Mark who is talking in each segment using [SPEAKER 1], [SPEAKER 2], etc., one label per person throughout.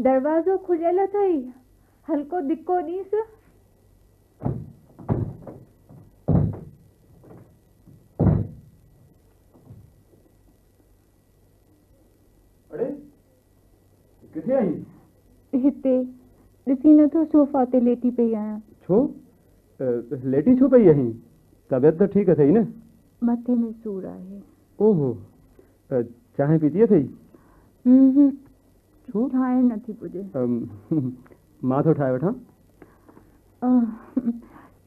[SPEAKER 1] दरवाज़ो खुलियल अथई, हल्को धिक्को ॾींस।
[SPEAKER 2] अरे किथे आई?
[SPEAKER 1] हिते ॾिसी नथो, सोफ़ा ते लेटी पई आहियां।
[SPEAKER 2] छो लेटी छो पई आहीं? तबियत त ठीकु अथई न?
[SPEAKER 1] मथे में सूर आहे।
[SPEAKER 2] ओहो, चांहि पीती अथई? छो?
[SPEAKER 1] ठाहे नथी पुॼे।
[SPEAKER 2] मां थो ठाहे वठां।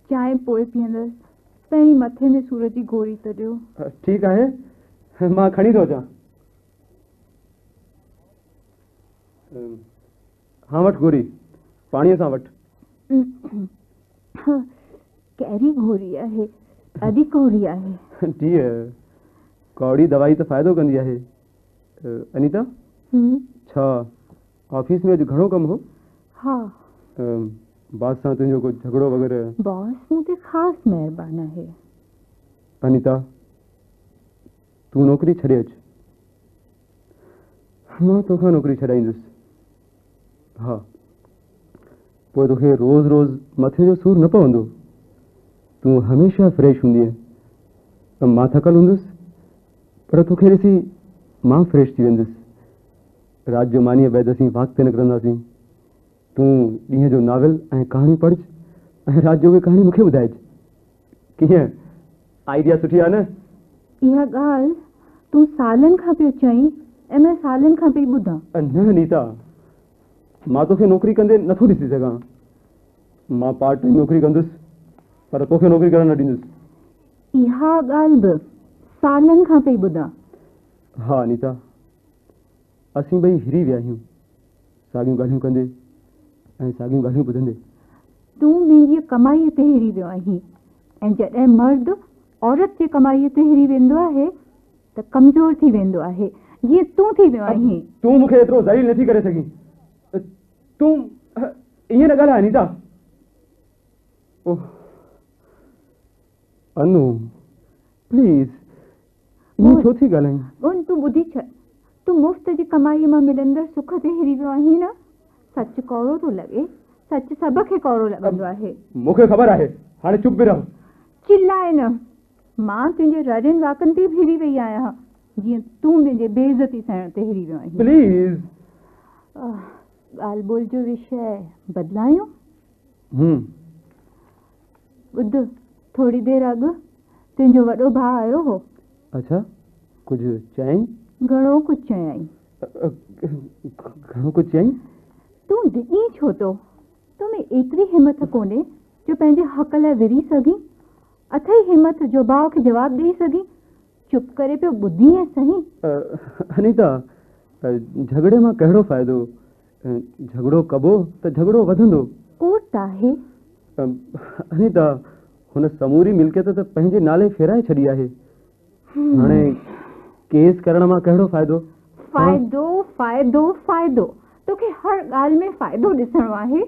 [SPEAKER 1] चांहि पोइ पीअंदसि, पहिरीं मथे में सूर जी गोरी त ॾियो।
[SPEAKER 2] ठीकु आहे, मां खणी थो अचां। हाँ वटि गोरी, पाणीअ सां वटि।
[SPEAKER 1] कहिड़ी गोरी आहे? ॾाढी कौड़ी आहे।
[SPEAKER 2] जीअ कौड़ी दवाई त फ़ाइदो कंदी आहे। अनीता, छा ऑफिस में अॼु घणो कमु हो?
[SPEAKER 1] हा।
[SPEAKER 2] बास सां तुंहिंजो कुझु झगड़ो वग़ैरह?
[SPEAKER 1] बॉस मूं ते ख़ासि महिरबान आहे।
[SPEAKER 2] अनीता, तूं नौकरी छॾे अचु, मां तोखां नौकरी छॾाईंदुसि। हा, पोइ तोखे रोज़ रोज़ मथे जो सूर न पवंदो। तूं हमेशह फ्रेश हूंदीअ। मां थकल हूंदुसि, पर तोखे ॾिसी मां फ्रेश थी वेंदुसि। राति जो मानीअ बैदि असीं वॉक ते निकिरंदासीं। तूं ॾींहं जो नॉवेल ऐं कहाणी पढ़ ऐं राति जो उहे कहाणी मूंखे ॿुधाइजि। कीअं, आइडिया सुठी आहे न?
[SPEAKER 1] इहा ॻाल्हि तूं सालनि खां पियो चईं ऐं मां सालनि खां पई ॿुधां।
[SPEAKER 2] न अनीता, मां तोखे नौकरी कंदे नथो ॾिसी सघां। मां पार्ट टाइम नौकरी कंदुसि, पर तोखे नौकरी करणु न ॾींदुसि।
[SPEAKER 1] इहा ॻाल्हि बि सालनि खां पई ॿुधां।
[SPEAKER 2] हा अनीता, असीं ॿई हिरी विया आहियूं, साॻियूं ॻाल्हियूं कंदे ऐं साॻियूं ॻाल्हियूं ॿुधंदे।
[SPEAKER 1] तूं मुंहिंजी कमाईअ ते हिरी वियो आहीं, ऐं जॾहिं मर्द औरत जे कमाईअ ते हिरी वेंदो आहे त कमज़ोर थी वेंदो आहे, जीअं तूं थी वियो आहीं।
[SPEAKER 2] तूं मूंखे एतिरो ज़लील नथी करे सघीं। तूं ईअं न ॻाल्हाए अनीता। अनु प्लीज़, ईअं छो थी ॻाल्हाईं?
[SPEAKER 1] तूं ॿुधी छॾ, तूं मुफ़्त जी कमाईअ मां मिलंदड़ सुख ते हिरी वियो आहीं न। सच कौड़ो थो लॻे, सच सभ खे कौड़ो लॻंदो आहे।
[SPEAKER 2] मूंखे ख़बर आहे, हाणे चुप बि रहो।
[SPEAKER 1] चिल्लाए न, मां तुंहिंजे रड़ियुनि वाकनि ते हिरी वई आहियां, जीअं तूं मुंहिंजे बेइज़ती सहण ते हिरी वियो आहीं।
[SPEAKER 2] प्लीज़।
[SPEAKER 1] ॻाल्हि ॿोल जो विषय बदिलायूं? ॿुध, थोरी देरि अॻु तुंहिंजो वॾो भाउ आयो हो।
[SPEAKER 2] अच्छा, कुझु चयईं?
[SPEAKER 1] घणो कुझु चयईं।
[SPEAKER 2] घणो कुझु चयईं?
[SPEAKER 1] तूं डिॼी छो थो? तोमें एतिरी हिमत कोन्हे जो पंहिंजे हक़ लाइ विरी सघीं? अथई हिमत जो भाउ खे जवाबु ॾेई सघीं? चुप करे पियो ॿुधी ऐं सही।
[SPEAKER 2] अनीता, झगड़े मां कहिड़ो फ़ाइदो? झगड़ो कबो त झगड़ो वधंदो।
[SPEAKER 1] कोर्ट आहे।
[SPEAKER 2] अनीता, हुन समूरी मिल्कियत त पंहिंजे नाले फेराए छॾी आहे। हाणे केस करण मां कहिड़ो फ़ाइदो?
[SPEAKER 1] फ़ाइदो फ़ाइदो फ़ाइदो, तोखे हर ॻाल्हि में फ़ाइदो ॾिसणो आहे।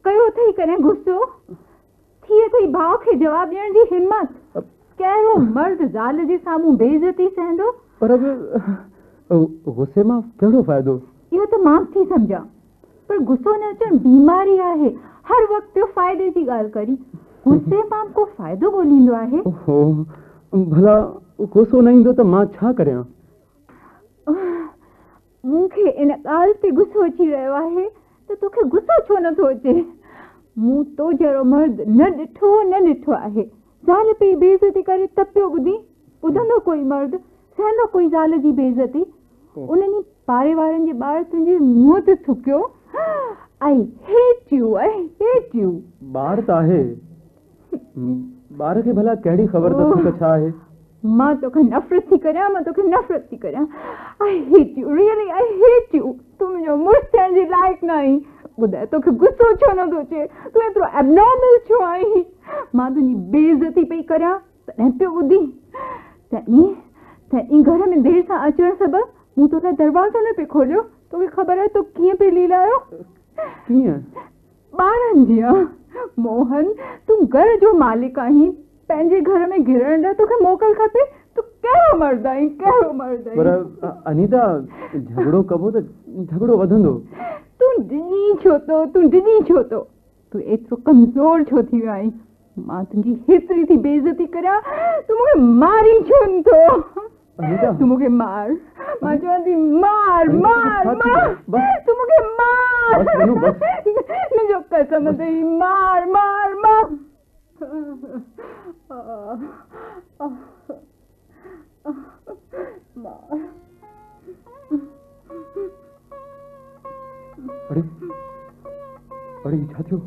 [SPEAKER 1] कयो अथई कॾहिं गुस्सो? थी अथई भाउ खे जवाबु ॾियण जी हिम्मत? कहिड़ो मर्द ज़ाल जे साम्हूं बेइज़ती सहंदो?
[SPEAKER 2] पर गुस्से मां कहिड़ो फ़ाइदो?
[SPEAKER 1] इहो त मां थी सम्झां, पर गुस्सो न अचणु बीमारी आहे। हर वक़्तु फ़ाइदे जी ॻाल्हि करी, गुस्से मां को फ़ाइदो ॻोल्हींदो आहे?
[SPEAKER 2] भला गुस्सो न ईंदो त मां छा करियां?
[SPEAKER 1] मूंखे इन ॻाल्हि ते गुस्सो अची रहियो आहे त तोखे गुस्सो छो नथो अचे? मूं तो जहिड़ो मर्द न ॾिठो आहे। ज़ाल पई बेइज़ती करे त पियो ॿुधंदो कोई मर्द, सहंदो कोई ज़ाल जी बेइज़ती? उन्हनि पाड़े वारनि जे ॿार तुंहिंजे मुंहं ते थुकियो। I hate you.
[SPEAKER 2] ॿार त आहे, ॿार खे भला कहिड़ी ख़बर त छा आहे?
[SPEAKER 1] मां तोखे नफ़रत थी करियां। I hate you, really I hate you. तूं मुंहिंजो मुड़ुसु थियण जे लाइक़ु न आहीं। ॿुधाए, तोखे गुस्सो छो नथो अचे? तूं एतिरो एबनॉर्मल छो आहीं? मां तुंहिंजी बेइज़ती पई करियां तॾहिं पियो ॿुधी। तॾहिं घर में देरि सां अचण सबबु मूं तोखे दरवाज़ो न पियो खोलियो। तोखे ख़बर आहे तो कीअं पई लीलायो?
[SPEAKER 2] कीअं?
[SPEAKER 1] ॿारनि जीअं। मोहन, तूं घर जो मालिक आहीं, पंहिंजे घर में घिरण लाइ तोखे मोकल खपे। तूं कहिड़ो मर्द
[SPEAKER 2] पर अनीता झगड़ो कबो त झगड़ो वधंदो।
[SPEAKER 1] तूं डिॼी छो तो तूं एतिरो कमज़ोर छो थी वियो आहीं? मां तुंहिंजी हेतिरी थी बेइज़ती करियां, तूं मूंखे मारी छो नथो?
[SPEAKER 2] अनीता
[SPEAKER 1] तूं मूंखे मार, मां चवां थी मार मार मार, तूं मूंखे मार, मुंहिंजो कसम अथई, मार मार मार।
[SPEAKER 2] अरे अरे छा थियो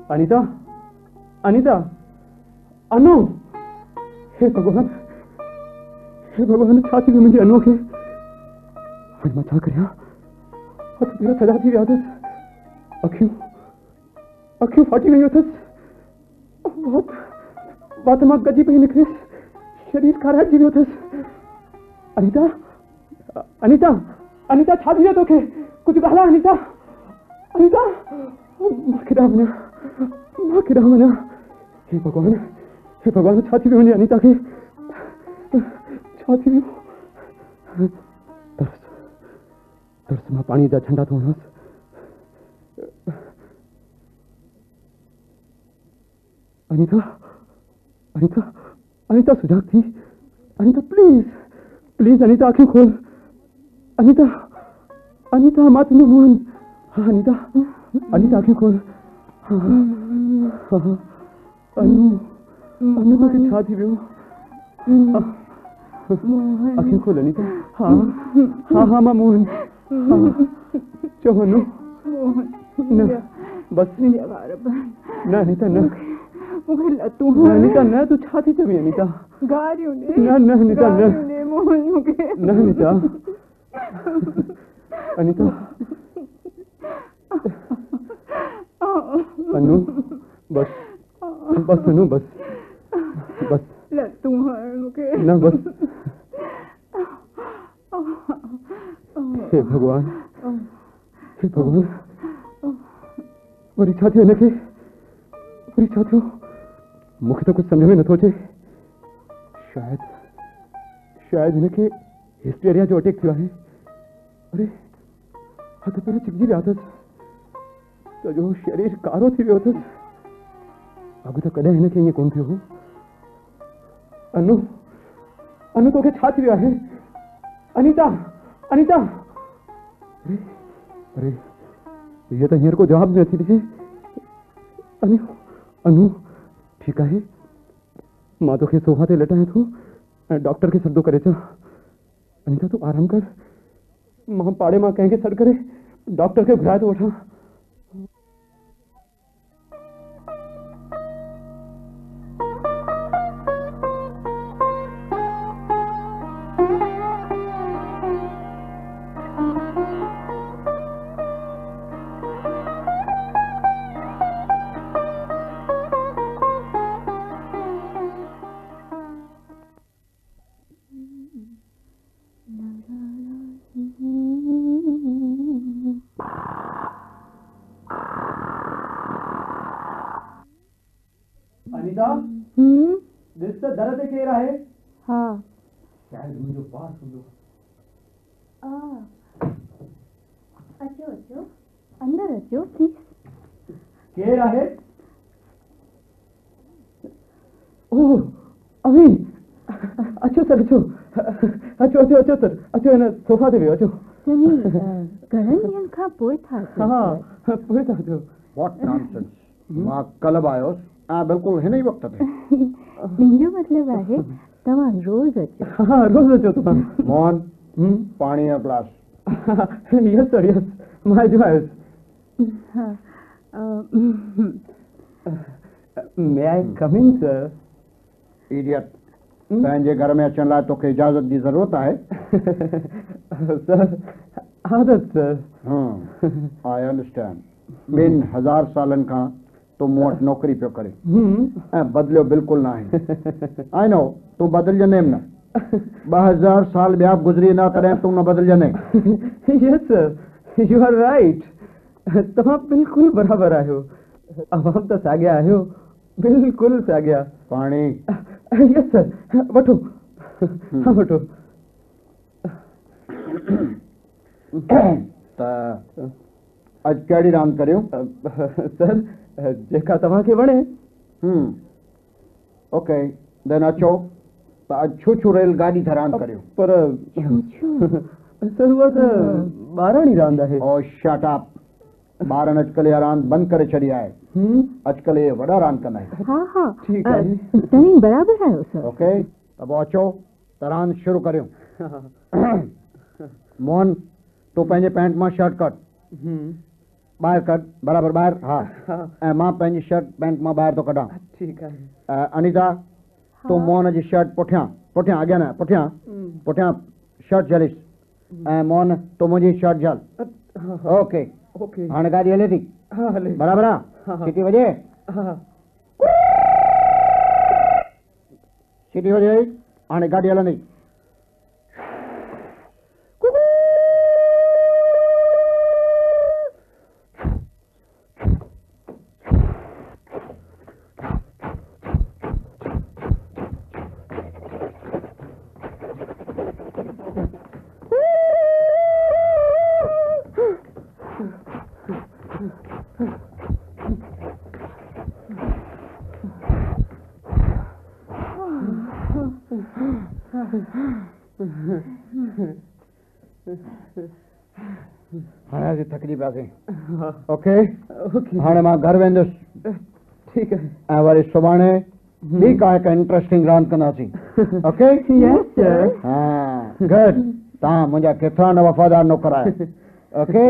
[SPEAKER 2] अनीता अनीता अनु हे भगवान छा थी वियो मुंहिंजे अनु खे? हाणे मां छा करियां? हथ पेर थधा थी विया अथसि, अखियूं फाटी वियूं अथसि, वात मां गजी पई निकिरेसि, शरीर खाराइजी वियो अथसि। अनीता अनीता अनीता छा थी वियो तोखे? कुझु ॻाल्हाए अनीता। अनीता मां केॾां वञां? हे भगवान छा थी वियो मुंहिंजी अनीता खे? छा थी वियो? तरस मां पाणी जा छंडा थो हणांसि। अनीता सुजाग थी। अनीता प्लीज अनीता आंखें खोल। अनीता मां तुंहिंजो मुंहुं। हाँ अनीता आंखें खोल। अनु तोखे छा थी वियो? आंखें खोल अनीता। हाँ मां मोहन। चओ अनु। न बस न अनीता न
[SPEAKER 1] मूंखे लतूं
[SPEAKER 2] अनीता न तूं छा थी चवीं अनीता?
[SPEAKER 1] गारियूं
[SPEAKER 2] न अनीता न
[SPEAKER 1] मोहन मूंखे
[SPEAKER 2] न अनीता अनु बस अनु बस
[SPEAKER 1] लतूं हण मूंखे
[SPEAKER 2] न बस। हे भगवान वरी छा थियो हिनखे? वरी छा थियो? मूंखे तो कुछ समझ में नथो अचे। शायद हिनखे हिस्टेरिया जो अटैक थियो आहे। अरे हथ पेर चिपजी विया अथसि, सॼो शरीर कारो थी वियो अथसि। अॻु त कॾहिं हिनखे ईअं कोन थियो हो। अनु तोखे छा थी वियो आहे? अनीता अरे ये तो हींअर को जवाब नथी ॾे। अनु ठीकु आहे? मां तोखे सोफा ते लटायां थो ऐं डॉक्टर खे सॾो करे अचां। अनीता तूं आराम कर, मां पाड़े मां कंहिंखे सॾु करे डॉक्टर खे घुराए थो वठां। अनीता ॾिस त दर ते केरु आहे?
[SPEAKER 1] हाँ
[SPEAKER 2] शायद मुंहिंजो पास हूंदो।
[SPEAKER 1] अचो अंदर अचो प्लीज।
[SPEAKER 2] केरु आहे? ओह अवी अचो सर अचो हिन सोफा ते वियो अचो।
[SPEAKER 1] घणनि ॾींहंनि खां पोइ था
[SPEAKER 2] पोइ था अचो।
[SPEAKER 3] What nonsense. मां कल्ह आयोसि ऐं बिल्कुलु हिन ई वक़्त ते।
[SPEAKER 1] मुंहिंजो मतिलबु आहे तव्हां रोज़ अचो।
[SPEAKER 2] हाँ रोज़ अचो तव्हां।
[SPEAKER 3] मोहन पाणी जो ग्लास।
[SPEAKER 2] यस सर यस मां जो आयुसि। मे आई कम इन सर?
[SPEAKER 3] इडियट, पंहिंजे घर में अचण लाइ तोखे इजाज़त जी ज़रूरत आहे?
[SPEAKER 2] सर आदत सर।
[SPEAKER 3] I understand. 2000 सालनि खां तूं मूं वटि नौकरी पियो करे ऐं बदिलियो बिल्कुलु न आहे। आई नो तूं बदिलजंदे न। 2000 साल ॿिया गुज़री न तॾहिं तूं न बदिलजंदे।
[SPEAKER 2] Yes sir you are right. तव्हां बिल्कुलु बराबरि आहियो। अवाम त साॻिया आहियो बिल्कुल साॻिया।
[SPEAKER 3] पाणी।
[SPEAKER 2] यस सर, वठो। हाँ वठो।
[SPEAKER 3] त अॼु कहिड़ी रांदि करियूं?
[SPEAKER 2] सर जेका तव्हांखे वणे।
[SPEAKER 3] ओके देन अचो त अॼु छू छू रेल गाॾी ते रांदि करियूं।
[SPEAKER 2] पर सर उहा त ॿारणी रांदि आहे।
[SPEAKER 3] ओ शट अप। ॿारनि अॼुकल्ह इहा रांदि बंदि करे छॾी आहे। अॼुकल्ह इहे वॾा रांदि कंदा आहिनि।
[SPEAKER 1] हाँ हाँ
[SPEAKER 2] ठीकु आहे।
[SPEAKER 1] तव्हीं बराबरि आहियो सर।
[SPEAKER 3] ओके त पोइ अचो त रांदि शुरू करियूं। मोहन तूं पंहिंजे पैंट मां शर्ट कट ॿाहिरि कढ बराबरि ॿाहिरि। हा ऐं मां पंहिंजी शर्ट पैंट मां ॿाहिरि थो कढां।
[SPEAKER 2] ठीकु आहे।
[SPEAKER 3] अनीता तूं मोहन जी शर्ट पुठियां पुठियां अॻियां न पुठियां पुठियां शर्ट झलिस ऐं मोहन तूं मुंहिंजी शर्ट झल। Okay
[SPEAKER 2] okay.
[SPEAKER 3] हाणे गाॾी हले थी?
[SPEAKER 2] हाँ हले।
[SPEAKER 3] बराबरि आहे? सीटी वॼे?
[SPEAKER 2] हाँ।
[SPEAKER 3] सीटी वॼे हाणे गाॾी हलंदी। हाणे असीं थकिजी पियासीं। ओके हाणे मां घर वेंदुसि।
[SPEAKER 2] ठीकु आहे।
[SPEAKER 3] ऐं वरी सुभाणे ॿी का हिकु इंट्रस्टिंग रांदि कंदासीं। Okay
[SPEAKER 1] yes sir.
[SPEAKER 3] हाँ गुड। तव्हां मुंहिंजा केतिरा न वफ़ादार नौकर आहियो। Okay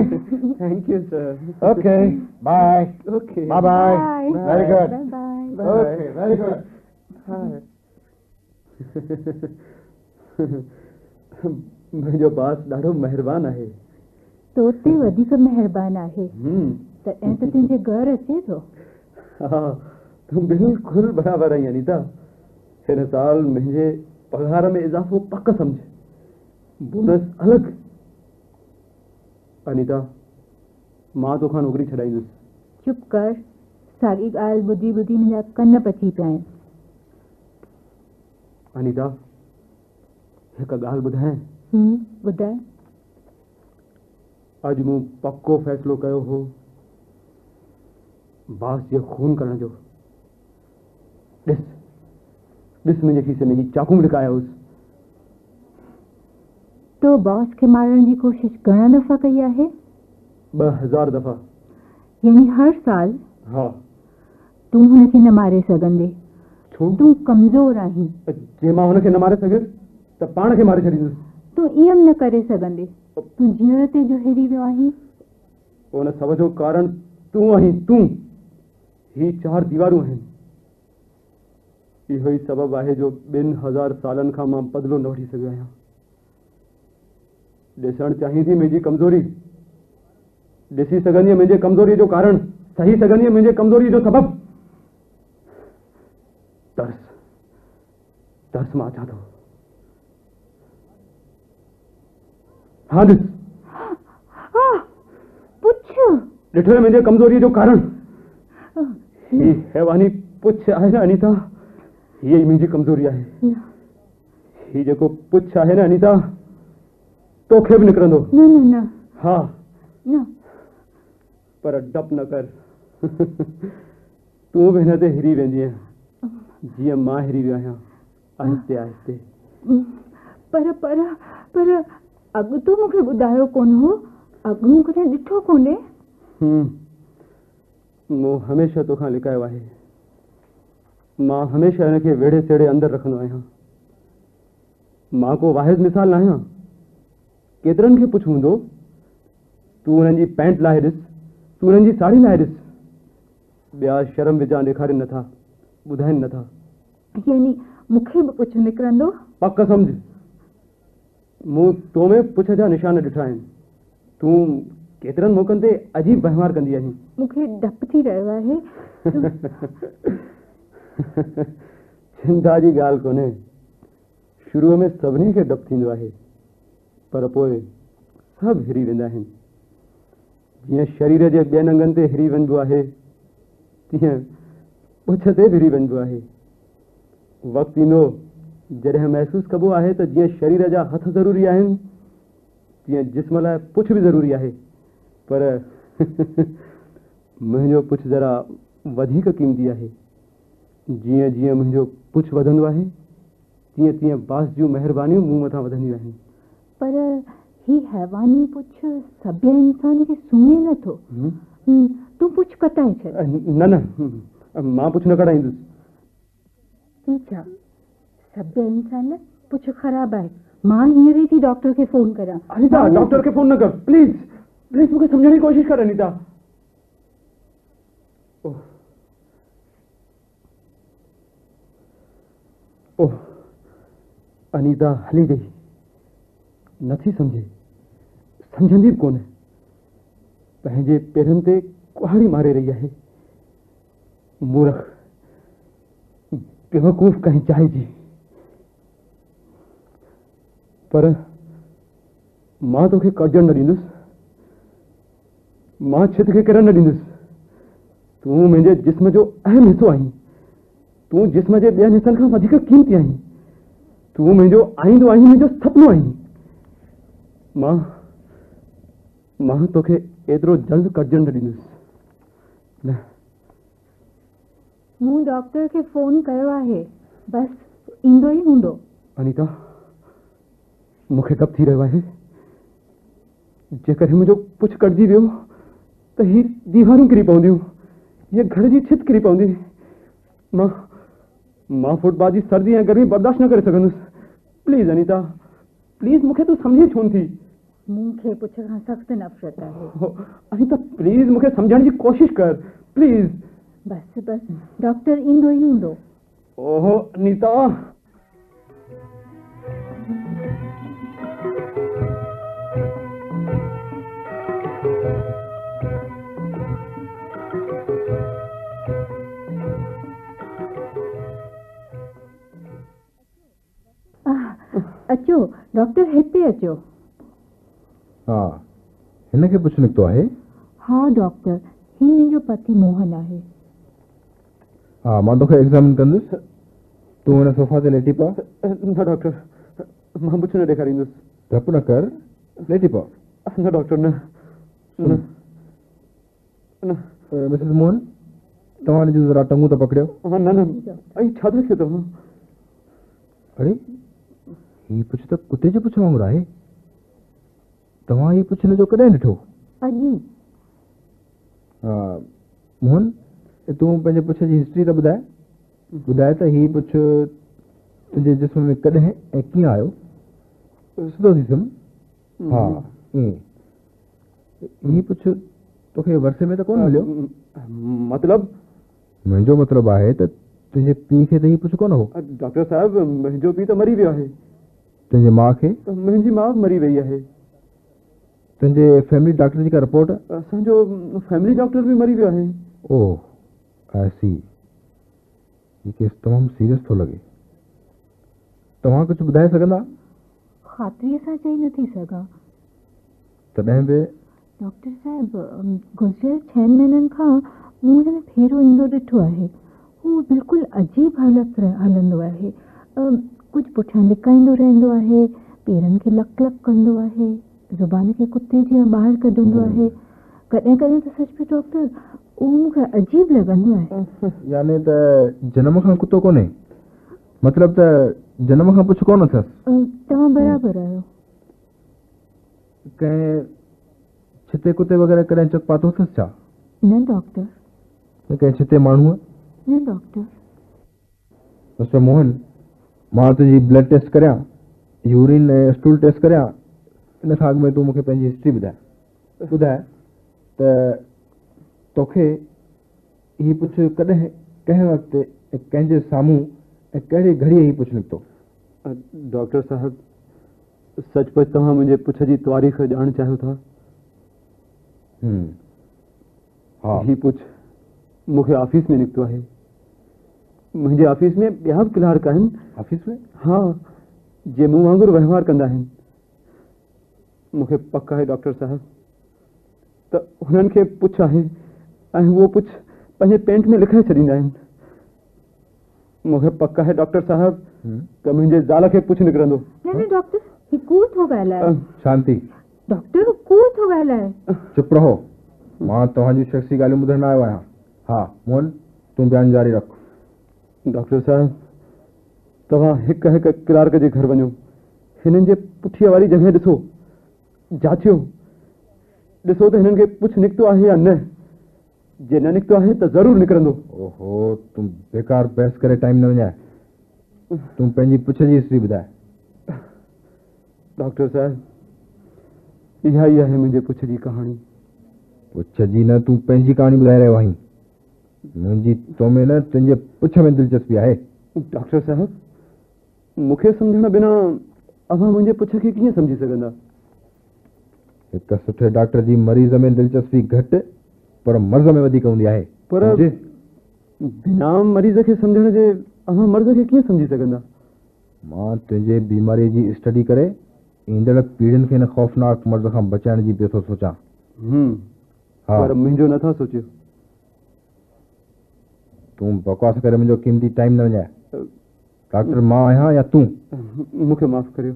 [SPEAKER 2] thank you sir.
[SPEAKER 3] Okay bye.
[SPEAKER 2] Okay
[SPEAKER 3] bye bye. Very good.
[SPEAKER 1] Bye.
[SPEAKER 3] Okay very good.
[SPEAKER 2] मुंहिंजो बास ॾाढो महिरबान आहे।
[SPEAKER 1] तो ते वधीक महिरबान आहे। तॾहिं त तुंहिंजे घर अचे थो।
[SPEAKER 2] हा तूं बिल्कुलु बराबरि आई अनीता। हिन साल मुंहिंजे पघार में इज़ाफ़ो पक सम्झ। बोनस अलॻि। अनीता मां तोखां नौकरी छॾाईंदुसि।
[SPEAKER 1] चुप कर। साॻी ॻाल्हि ॿुधी ॿुधी मुंहिंजा कन पची पिया आहिनि।
[SPEAKER 2] अनीता हिकु ॻाल्हि ॿुधाए।
[SPEAKER 1] ॿुधाए।
[SPEAKER 2] अॼु मूं पको फ़ैसिलो कयो हो बास जे खून करण जो। ॾिस मुंहिंजे खीसे में ही चाकू लिकाया हुअसि।
[SPEAKER 1] तो बॉस खे मारण जी कोशिश घणा दफ़ा कई आहे?
[SPEAKER 2] 2000 दफ़ा।
[SPEAKER 1] यानी हर साल?
[SPEAKER 2] हा।
[SPEAKER 1] तूं हुनखे न मारे सघंदे।
[SPEAKER 2] छो?
[SPEAKER 1] तूं कमज़ोर आहीं।
[SPEAKER 2] जे मां हुनखे न मारे सघियुसि त पाण खे मारे छॾींदुसि।
[SPEAKER 1] तूं ईअं न करे सघंदे। तूं जीअण ते जो हिरी वियो आहीं।
[SPEAKER 2] उन सब जो कारण तूं आहीं। तूं ही 4 दीवारूं आहिनि। इहो ई सबबु आहे जो 2000 सालनि खां मां बदिलो न वठी सघियो आहियां। ॾिसणु चाहीं थी मुंहिंजी कमज़ोरी। ॾिसी सघंदी मुंहिंजे कमज़ोरीअ जो कारण। सही सघंदी मुंहिंजे कमज़ोरीअ जो सबबु। तरस मां अचां थो। हाँ ॾिस।
[SPEAKER 1] पुछ।
[SPEAKER 2] ॾिठो मुंहिंजे कमज़ोरीअ जो कारण। ही हैवानी पुछ आहे न अनीता। हीअ ई मुंहिंजी कमज़ोरी आहे। ही जेको पुछ आहे न अनीता तोखे बि निकिरंदो।
[SPEAKER 1] न न न।
[SPEAKER 2] हा
[SPEAKER 1] न।
[SPEAKER 2] पर डप न कर। तूं बि हिन ते हिरी वेंदीअ जीअं मां हिरी वियो आहियां। आहिस्ते आहिस्ते।
[SPEAKER 1] पर पर पर अॻु तो मूंखे ॿुधायो कोन हो। अॻु मूं कॾहिं ॾिठो कोन्हे।
[SPEAKER 2] मूं हमेशह तोखां लिकायो आहे। मां हमेशह हिनखे वेड़े सेड़े अंदरि रखंदो आहियां। मां को वाहिद मिसाल न आहियां। केतिरनि खे पुछ हूंदो तूं हुननि जी पैंट लाहे ॾिस। तूं हुननि जी साड़ी लाहे ॾिस। ॿिया शर्म विझा ॾेखारीनि नथा। ॿुधाइनि नथा।
[SPEAKER 1] यानी मूंखे बि कुझु निकिरंदो?
[SPEAKER 2] पक सम्झ। मूं तो में पुछ जा निशान ॾिठा आहिनि। तूं केतिरनि मौक़नि ते अजीब वहिंवार कंदी आहीं। मूंखे
[SPEAKER 1] डपु थी रहियो आहे।
[SPEAKER 2] चिंता जी ॻाल्हि कोन्हे। शुरूअ में सभिनी खे डपु थींदो आहे पर पोइ सभु हिरी वेंदा आहिनि। जीअं शरीर जे ॿियनि अंगनि ते हिरी वञिबो आहे तीअं पुछ ते फिरी वञिबो आहे। वक़्तु ईंदो जॾहिं महसूस कबो आहे त जीअं शरीर जा हथ ज़रूरी आहिनि तीअं जिस्म लाइ पुछ बि ज़रूरी आहे। पर मुंहिंजो पुछ ज़रा वधीक क़ीमती आहे। जीअं जीअं मुंहिंजो पुछ वधंदो आहे तीअं तीअं बास जूं महिरबानियूं मूं मथां वधंदियूं आहिनि।
[SPEAKER 1] पर ही हैवानी पुछ सभ्य इंसान खे सूंघे नथो। तूं पुछ कटाए छॾ।
[SPEAKER 2] न न, मां पुछ न कढाईंदुसि।
[SPEAKER 1] ठीक आहे, सभ्य इंसान लाइ पुछ ख़राब आहे। मां हींअर ई थी डॉक्टर खे फोन करियां।
[SPEAKER 2] अनीता, डॉक्टर खे फोन न कर प्लीज। प्लीज मूंखे सम्झण जी कोशिश कर अनीता। ओह, अनीता हली गई, नथी सम्झे, सम्झंदी बि कोन्हे। पंहिंजे पेरनि ते कुहाड़ी मारे रही आहे। मूर्ख, बेवकूफ़ कंहिं जाइ जी। पर मां तोखे कजण न ॾींदुसि, मां छित खे किरण न ॾींदुसि। तूं मुंहिंजे जिस्म जो अहम हिसो आहीं। तूं जिस्म जे ॿियनि हिसनि खां वधीक क़ीमती आहीं। तूं मुंहिंजो आईंदो आहीं, मुंहिंजो सपनो आहीं। मां तोखे एतिरो जल्द कजण न ॾींदुसि। न,
[SPEAKER 1] मूं डॉक्टर खे फोन कयो आहे, बस ईंदो ई हूंदो।
[SPEAKER 2] अनीता, मूंखे डपु थी रहियो आहे। जेकॾहिं मुंहिंजो पुछ कटिजी वियो त ही दीवारूं किरी पवंदियूं, हीअ घर जी छित किरी पवंदी। मां फुटपाथ जी सर्दी ऐं गर्मी बर्दाश्त न करे सघंदुसि। प्लीज़ अनीता, प्लीज़ मूंखे तूं सम्झे छो नथी?
[SPEAKER 1] मूंखे पुछ खां सख़्त नफ़रत आहे।
[SPEAKER 2] अनीता प्लीज़ मूंखे सम्झण जी कोशिश कर प्लीज़।
[SPEAKER 1] बस बस, डॉक्टर ईंदो ई हूंदो।
[SPEAKER 2] ओहो अनीता।
[SPEAKER 1] अचो डॉक्टर, हिते अचो।
[SPEAKER 4] हा, हिनखे पुछ निकितो आहे?
[SPEAKER 1] हा डॉक्टर, ही मुंहिंजो पति मोहन आहे।
[SPEAKER 4] हा, मां तोखे एग्ज़ामिन कंदुसि। तूं हिन सोफ़ा ते लेटी पा।
[SPEAKER 2] न डॉक्टर, मां पुछ न ॾेखारींदुसि।
[SPEAKER 4] डपु न कर, लेटी पा।
[SPEAKER 2] न डॉक्टर, न न न।
[SPEAKER 4] मिसिस मोहन, तव्हां जूं ज़रा टंगूं त पकड़ियो।
[SPEAKER 2] न न, ऐं छा था कयो तव्हां?
[SPEAKER 4] अरे, ही पुछ त कुते जो पुछ वांगुरु आहे। तव्हां ही पुछ हिनजो कॾहिं ॾिठो?
[SPEAKER 1] अॼु।
[SPEAKER 4] मोहन, तूं पंहिंजे पुछ जी हिस्ट्री त ॿुधाए। ॿुधाए त ही पुछ तुंहिंजे जिस्म में कॾहिं ऐं कीअं आयो? सिधो थी सम। हा, ही पुछ तोखे वरसे में त कोन मिलियो?
[SPEAKER 2] मतलब?
[SPEAKER 4] मुंहिंजो मतिलबु आहे त तुंहिंजे पीउ खे त ही पुछ कोन हो।
[SPEAKER 2] डॉक्टर साहब, मुंहिंजो पीउ त मरी वियो आहे।
[SPEAKER 4] तुंहिंजे माउ खे?
[SPEAKER 2] मुंहिंजी माउ मरी वई आहे।
[SPEAKER 4] तुंहिंजे फैमिली डॉक्टर जी का रिपोर्ट?
[SPEAKER 2] असांजो फैमिली डॉक्टर बि मरी वियो आहे।
[SPEAKER 4] ओह, आई सी। ही केस तमामु सीरियस थो लॻे। तव्हां कुझु ॿुधाए सघंदा?
[SPEAKER 1] ख़ातिरीअ सां चई नथी सघां।
[SPEAKER 4] तॾहिं बि
[SPEAKER 1] डॉक्टर साहब, गुज़िरियल 6 महीननि खां मूं हिन में फेरो ईंदो ॾिठो आहे। हू बिल्कुलु अजीब हालत हलंदो आहे। कुझु पुठियां लिकाईंदो रहंदो आहे, पेरनि खे लक लक कंदो आहे, ज़ुबान खे कुते जीअं ॿाहिरि कढंदो आहे। कॾहिं कॾहिं त सच में डॉक्टर, उहो मूंखे अजीब लॻंदो आहे।
[SPEAKER 4] यानी त जनम खां कुतो कोन्हे? मतिलबु त जनम खां पुछ कोन अथसि?
[SPEAKER 1] तव्हां बराबरि आहियो।
[SPEAKER 4] कंहिं छिते कुते वग़ैरह कॾहिं चक पातो अथसि छा?
[SPEAKER 1] न डॉक्टर।
[SPEAKER 4] कंहिं छिते माण्हूअ?
[SPEAKER 1] न डॉक्टर।
[SPEAKER 4] मिस्टर मोहन, मां तुंहिंजी ब्लड टेस्ट करियां, यूरिन ऐं स्टूल टेस्ट करियां, इन खां अॻु में तूं मूंखे पंहिंजी हिस्ट्री ॿुधाए त तोखे ही पुछ कॾहिं, कंहिं वक़्तु ऐं कंहिंजे साम्हूं ऐं कहिड़ी घड़ीअ ही पुछ निकितो?
[SPEAKER 2] डॉक्टर साहब, सचुपचु तव्हां मुंहिंजे पुछ जी तारीख़ ॼाणणु चाहियो था?
[SPEAKER 4] हा।
[SPEAKER 2] ही पुछ मूंखे ऑफिस में निकितो आहे। मुंहिंजे ऑफिस में ॿिया बि क्लार्क आहिनि।
[SPEAKER 4] ऑफिस में?
[SPEAKER 2] हा, जे मूं वांगुरु वहिंवार कंदा आहिनि। मूंखे पक आहे डॉक्टर साहब त हुननि खे पुछ आहे ऐं उहो पुछ पंहिंजे पेंट में लिखाए छॾींदा आहिनि। मूंखे पक है डॉक्टर साहब त मुंहिंजे ज़ाल खे कुझु निकिरंदो।
[SPEAKER 1] नहीं डॉक्टर ही कूड़ थो ॻाल्हाए।
[SPEAKER 4] शांति।
[SPEAKER 1] डॉक्टर कूड़ थो ॻाल्हाए।
[SPEAKER 4] चुप रहो। मां तव्हांजी शख़्सी ॻाल्हियूं ॿुधण न आयो आहियां। हा मोहन तूं बयान जारी रख।
[SPEAKER 2] डॉक्टर साहब तव्हां हिकु हिकु क्लार्क जे घर वञो, हिननि जे पुठीअ वारी जॻह ॾिसो, जाचियो, ॾिसो त हिननि खे कुझु निकितो आहे या न। जे न निकितो आहे त ज़रूरु निकिरंदो।
[SPEAKER 4] ओहो तूं बेकार बहस करे टाइम न विञाए। तूं पंहिंजी पुछ जी हिस्ट्री ॿुधाए।
[SPEAKER 2] डॉक्टर साहब इहा ई आहे मुंहिंजे पुछ जी कहाणी।
[SPEAKER 4] पुछ जी न तूं पंहिंजी कहाणी ॿुधाए रहियो आहीं। मुंहिंजी तो में न तुंहिंजे पुछ में दिलचस्पी आहे।
[SPEAKER 2] डॉक्टर साहब मूंखे सम्झण बिना अव्हां मुंहिंजे पुछ खे कीअं सम्झी सघंदा?
[SPEAKER 4] हिकु सुठे डॉक्टर जी मरीज़ में दिलचस्पी घटि पर मर्ज़ में वधीक हूंदी आहे।
[SPEAKER 2] पर बिना मरीज़ खे सम्झण जे अव्हां मर्ज़ खे कीअं सम्झी सघंदा?
[SPEAKER 4] मां तुंहिंजे बीमारी जी स्टडी करे ईंदड़ पीढ़ियुनि खे हिन ख़ौफ़नाक मर्ज़ खां बचाइण जी पियो थो सोचां। हा
[SPEAKER 2] पर मुंहिंजो नथा सोचियो।
[SPEAKER 4] तूं बकवास करे मुंहिंजो क़ीमती टाइम न विञाए। डॉक्टर मां आहियां या तूं?
[SPEAKER 2] मूंखे माफ़ करियो।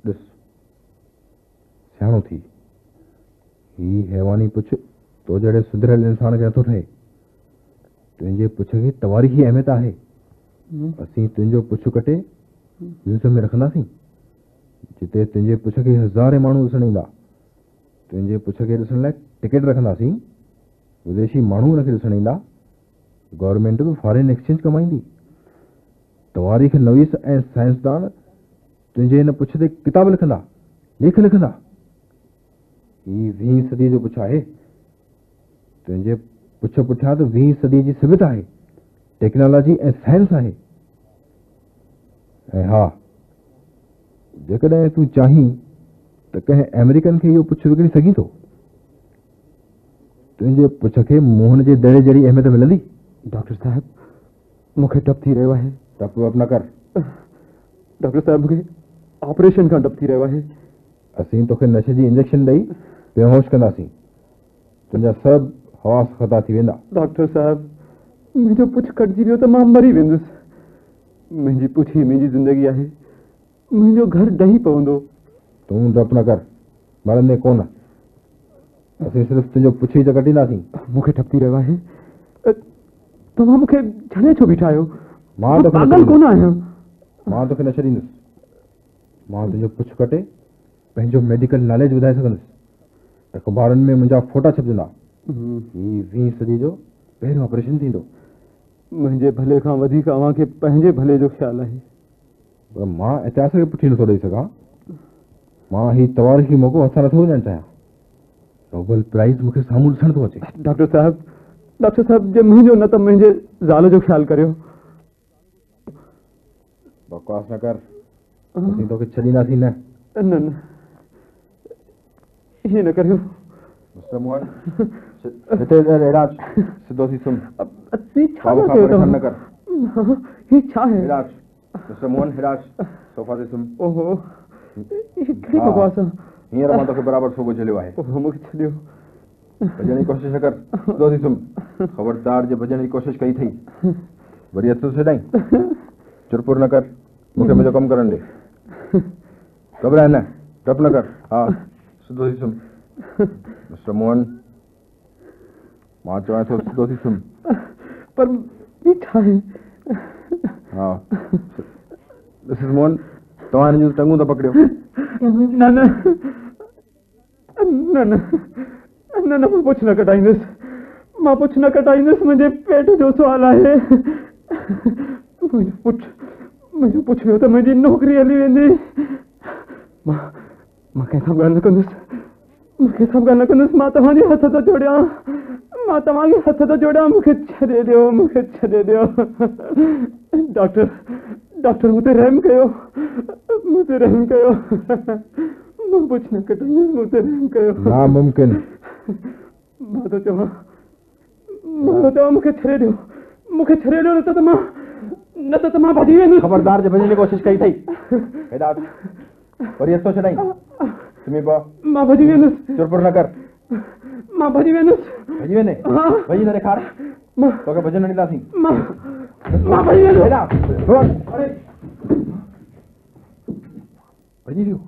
[SPEAKER 4] ॾिस सियाणो थी। ही हैवानी पुछ तो जहिड़े सुधरियल इंसान खे नथो ठहे। तुंहिंजे पुछ खे तवारीख़ी अहमियत आहे। असीं तुंहिंजो पुछ कटे म्यूज़ियम में रखंदासीं, जिते तुंहिंजे पुछ खे हज़ारे माण्हू ॾिसण ईंदा। तुंहिंजे पुछ खे ॾिसण लाइ टिकट रखंदासीं, विदेशी माण्हू हुनखे ॾिसण ईंदा। गवर्नमेंट बि फॉरेन एक्सचेंज कमाईंदी। तवारीख़ नवीस ऐं साइंसदान तुंहिंजे हिन पुछ ते किताब लिखंदा, लेख लिखंदा। ही 20वीं सदी जो पुछ आहे। तुंहिंजे पुछ पुठियां त 20वीं सदी जी सिबत आहे, टेक्नोलॉजी ऐं साइंस आहे। ऐं हा जेकॾहिं तूं चाहीं त कंहिं अमेरिकन खे इहो पुछ विकिणी सघीं थो। तुंहिंजे पुछ खे मोहन जे दड़े जहिड़ी अहमियत मिलंदी।
[SPEAKER 2] डॉक्टर साहब मूंखे डपु थी रहियो आहे।
[SPEAKER 4] डपु वप न कर।
[SPEAKER 2] डॉक्टर साहब मूंखे ऑपरेशन खां डपु थी रहियो आहे।
[SPEAKER 4] असीं तोखे नशे जी इंजेक्शन ॾेई बेहोश कंदासीं। तुंहिंजा सभु हवास ख़ता थी वेंदा।
[SPEAKER 2] डॉक्टर साहब मुंहिंजो पुछ कटिजी वियो त मां मरी वेंदुसि। मुंहिंजी पुछ ही मुंहिंजी ज़िंदगी आहे। मुंहिंजो घर ॾही पवंदो।
[SPEAKER 4] तूं डपु न कर, मरंदे कोन। असीं सिर्फ़ु तुंहिंजो पुछ ई त कटींदासीं।
[SPEAKER 2] मूंखे डपु थी रहियो आहे। तव्हां मूंखे छॾे छो बीठा आहियो?
[SPEAKER 4] मां
[SPEAKER 2] पागल कोन आहियां।
[SPEAKER 4] मां तोखे न छॾींदुसि। मां तुंहिंजो पुछ कटे पंहिंजो मेडिकल नॉलेज ॿुधाए सघंदुसि। अख़बारुनि में मुंहिंजा फोटा छपजंदा। ही 20वीं सदी जो पहिरियों ऑपरेशन थींदो।
[SPEAKER 2] मुंहिंजे भले खां वधीक अव्हां खे पंहिंजे भले जो ख़्यालु आहे।
[SPEAKER 4] पर मां इतिहास खे पुठी नथो ॾेई सघां। मां ही तवारीख़ी मौक़ो हथ नथो वञणु चाहियां। नोबल प्राइज़ मूंखे साम्हूं ॾिसण थो अचे।
[SPEAKER 2] डॉक्टर साहब जे मुंहिंजो न त मुंहिंजे ज़ाल जो ख़्यालु करियो।
[SPEAKER 4] बकवास न कर। असीं तोखे छॾींदासीं न।
[SPEAKER 2] न ईअं न करियो।
[SPEAKER 4] मिस्टर मोहन हिते इलाज सिधो थी सुम्ह।
[SPEAKER 2] परेशान
[SPEAKER 4] न कर।
[SPEAKER 2] ही छा आहे?
[SPEAKER 4] इलाज मिस्टर मोहन इलाज सोफा ते सुम्ह।
[SPEAKER 2] ओहो ही कहिड़ी बकवास आहे?
[SPEAKER 4] हींअर मां तोखे बराबरि सोगो झलियो आहे।
[SPEAKER 2] ओहो मूंखे छॾियो।
[SPEAKER 4] भॼण जी कोशिशि न कर। सिधो थी सुम्ह। ख़बरदार जे भॼण जी कोशिशि कई अथई वरी हथ छॾाई। चुरपुर न कर। मूंखे मुंहिंजो कमु करणु ॾे। घबराए न, डपु न कर। हा सिधो थी सुम्ह। मिस्टर मोहन मां चवां थो सिधो थी सुम्ह।
[SPEAKER 2] पर ही छा आहे?
[SPEAKER 4] हा मिसिस मोहन तव्हां हिन जूं टंगूं त पकड़ियो।
[SPEAKER 2] न न न न न न मां पुछ न कटाईंदुसि। मां पुछ न कटाईंदुसि। मुंहिंजे पेट जो सुवाल आहे। मुंहिंजो पुछ वियो त मुंहिंजी नौकरी हली वेंदी। मां कंहिंसां ॻाल्हि न कंदुसि। मां तव्हांजे हथ थो जोड़ियां। मां तव्हांखे हथ थो जोड़ियां। मूंखे छॾे ॾियो। डॉक्टर मूं ते रहम कयो। मां पुछ न कटाईंदुसि। मूं ते रहम कयो।
[SPEAKER 4] नामुमकिन।
[SPEAKER 2] मां तो चवां मूंखे छॾे ॾियो। न त मां भॼी वेंदुसि।
[SPEAKER 4] ख़बरदार जे भॼण जी कोशिशि कई अथई। इलाज वरी हथो छॾाई। सुम्ही पओ।
[SPEAKER 2] मां भॼी वेंदुसि।
[SPEAKER 4] चुरपुर न कर।
[SPEAKER 2] मां भॼी वेंदुसि।
[SPEAKER 4] भॼी वेंदे? भॼी न ॾेखार। तोखे भॼन ॾींदासीं। बेटा अरे वही लियो